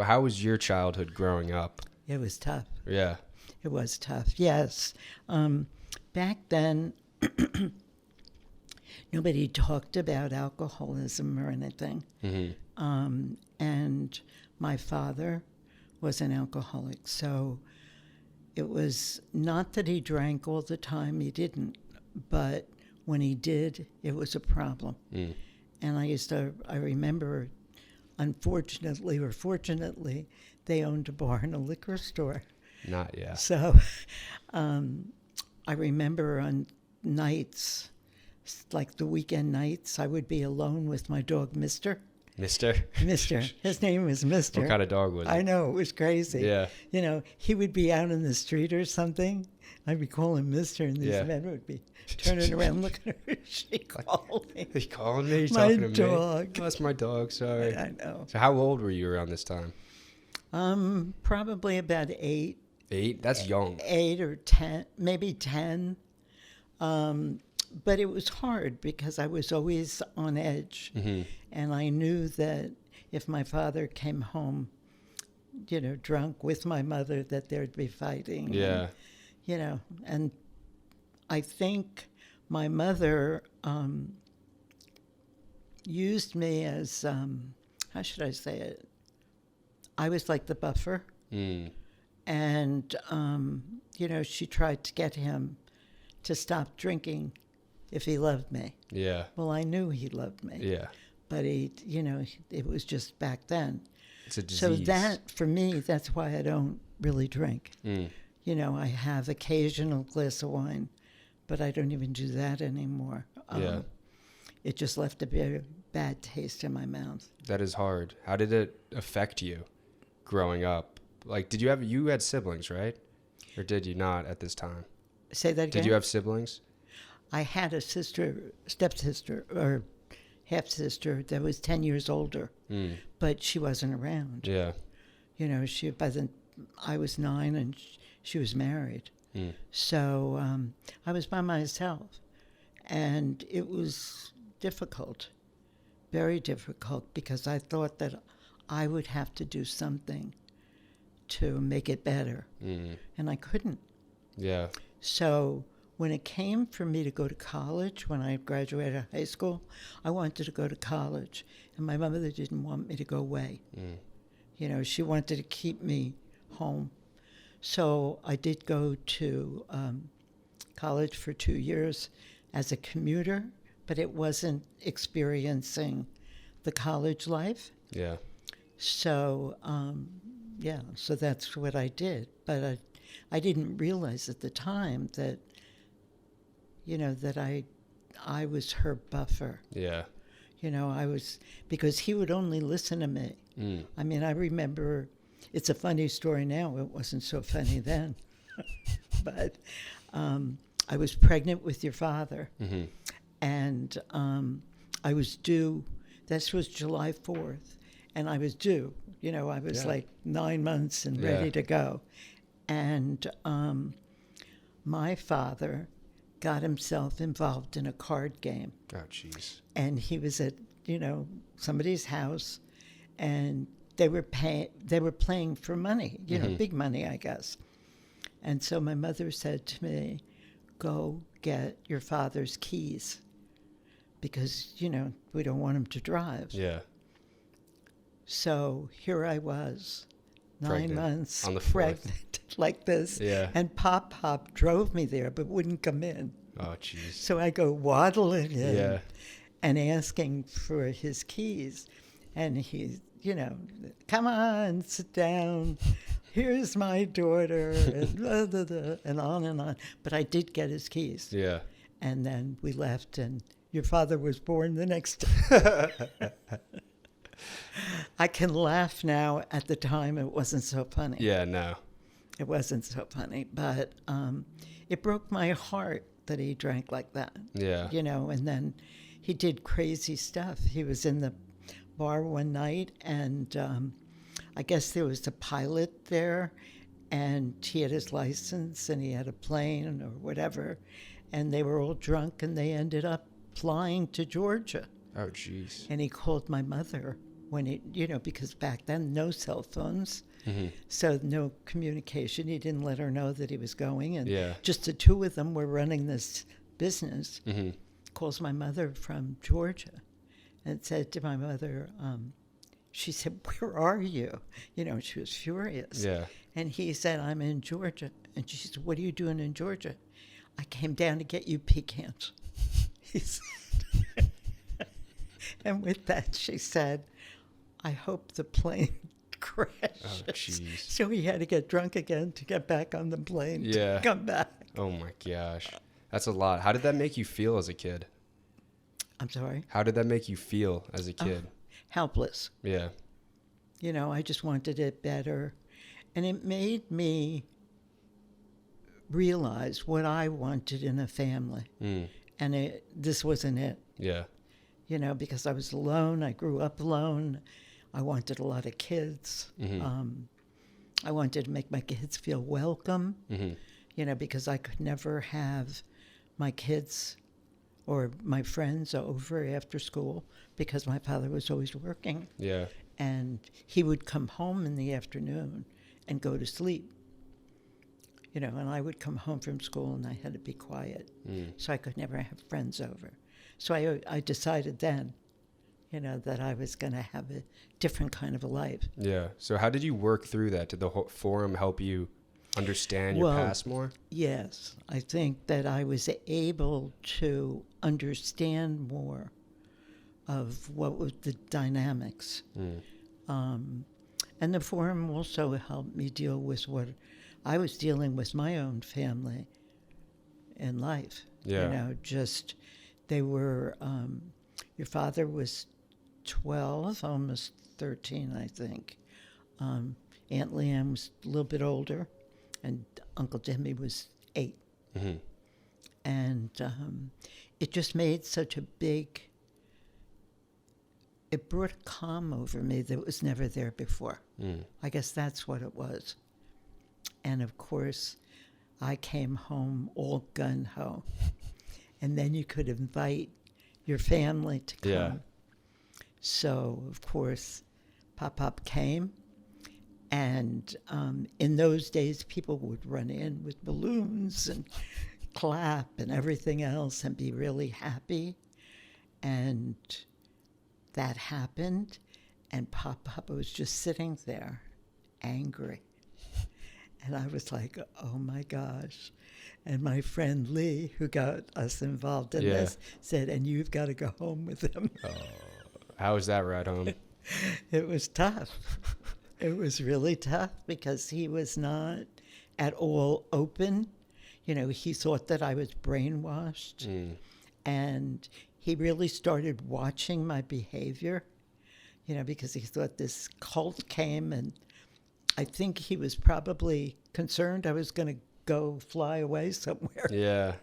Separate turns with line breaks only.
How was your childhood growing up?
It was tough.
Yeah.
It was tough, yes. Back then, nobody talked about alcoholism or anything. And my father was an alcoholic, so it was not that he drank all the time, he didn't, but when he did, it was a problem. And I remember, unfortunately or fortunately, they owned a bar and a liquor store.
Not yet.
So I remember on nights, like the weekend nights, I would be alone with my dog, Mister.
Mister?
Mister. His name was Mister.
What kind of dog was it?
I know, it was crazy.
Yeah.
You know, he would be out in the street or something. I'd be calling Mister, and these men would be turning around looking at her. She called me.
He calling me? He's
My
talking to
dog.
me? Oh, that's my dog, sorry.
I know.
So how old were you around this time?
Probably about 8.
8? That's young.
8 or 10, maybe 10. But it was hard because I was always on edge. And I knew that if my father came home, you know, drunk with my mother, that there'd be fighting.
Yeah.
And, you know, and I think my mother used me as, how should I say it? I was like the buffer. And, you know, she tried to get him to stop drinking if he loved me.
Yeah.
Well, I knew he loved me.
Yeah.
But he, you know, it was just back then.
It's a disease.
So that, for me, that's why I don't really drink. You know, I have occasional glass of wine, but I don't even do that anymore.
Yeah.
It just left a very bad taste in my mouth.
That is hard. How did it affect you growing up? Like, you had siblings, right? Or did you not at this time?
Say that again?
Did you have siblings?
I had a stepsister, or half-sister that was 10 years older, but she wasn't around.
Yeah.
You know, I was 9 and she was married. So I was by myself, and it was difficult, very difficult, because I thought that I would have to do something to make it better, and I couldn't.
Yeah.
So when it came for me to go to college, when I graduated high school, I wanted to go to college, and my mother didn't want me to go away. You know, she wanted to keep me home. So I did go to college for 2 years as a commuter, but it wasn't experiencing the college life.
Yeah.
So, so that's what I did. But I didn't realize at the time that, you know, that I was her buffer.
Yeah.
You know, because he would only listen to me. I mean, I remember, it's a funny story now. It wasn't so funny then. But I was pregnant with your father. And I was due, this was July 4th. And I was due, you know, I was like 9 months and ready to go. And my father got himself involved in a card game.
Oh, jeez.
And he was at, you know, somebody's house, and they were playing for money, you know, big money, I guess. And so my mother said to me, go get your father's keys, because, you know, we don't want him to drive.
Yeah.
So here I was,
Pregnant.
9 months,
On the 4th.
pregnant, like this.
Yeah.
And Pop drove me there, but wouldn't come in.
Oh, jeez.
So I go waddling in.
Yeah.
And asking for his keys. And he's, you know, come on, sit down. Here's my daughter, and blah, blah, blah, and on and on. But I did get his keys.
Yeah.
And then we left, and your father was born the next day. I can laugh now. At the time, it wasn't so funny.
Yeah, no.
It wasn't so funny. But it broke my heart that he drank like that.
Yeah.
You know, and then he did crazy stuff. He was in the bar one night, and I guess there was a pilot there, and he had his license, and he had a plane or whatever, and they were all drunk, and they ended up flying to Georgia.
Oh, jeez.
And he called my mother, when he, because back then no cell phones,
Mm-hmm.
so no communication. He didn't let her know that he was going, and
Yeah.
just the two of them were running this business.
Mm-hmm.
Calls my mother from Georgia and said to my mother, she said, "Where are you?" She was furious.
Yeah.
And he said, "I'm in Georgia." And she said, "What are you doing in Georgia?" "I came down to get you pecans." He said. And with that, she said, "I hope the plane crashes."
Oh, jeez.
So he had to get drunk again to get back on the plane
Yeah.
to come back.
Oh my gosh. That's a lot. How did that make you feel as a kid?
I'm sorry?
How did that make you feel as a kid?
Helpless.
Yeah.
I just wanted it better. And it made me realize what I wanted in a family.
Mm.
And this wasn't it.
Yeah.
Because I was alone. I grew up alone. I wanted a lot of kids.
Mm-hmm.
I wanted to make my kids feel welcome,
Mm-hmm.
Because I could never have my kids or my friends over after school because my father was always working.
Yeah.
And he would come home in the afternoon and go to sleep. And I would come home from school and I had to be quiet. So I could never have friends over. So I decided then, that I was going to have a different kind of a life.
Yeah. So how did you work through that? Did the forum help you understand your past more?
Yes. I think that I was able to understand more of what was the dynamics. And the forum also helped me deal with what I was dealing with my own family in life.
Yeah.
They were, your father was 12, almost 13, I think. Aunt Leanne was a little bit older, and Uncle Jimmy was 8.
Mm-hmm.
And it just made such a it brought a calm over me that was never there before. I guess that's what it was. And of course, I came home all gun-ho. And then you could invite your family to come.
Yeah.
So, of course, Pop came. And in those days, people would run in with balloons and clap and everything else and be really happy. And that happened. And Pop was just sitting there, angry. And I was like, oh, my gosh. And my friend Lee, who got us involved in this, said, and you've got to go home with him.
Oh, how was that ride home?
It was tough. It was really tough because he was not at all open. He thought that I was brainwashed. And he really started watching my behavior, because he thought this cult came, and I think he was probably concerned I was going to go fly away somewhere.
Yeah.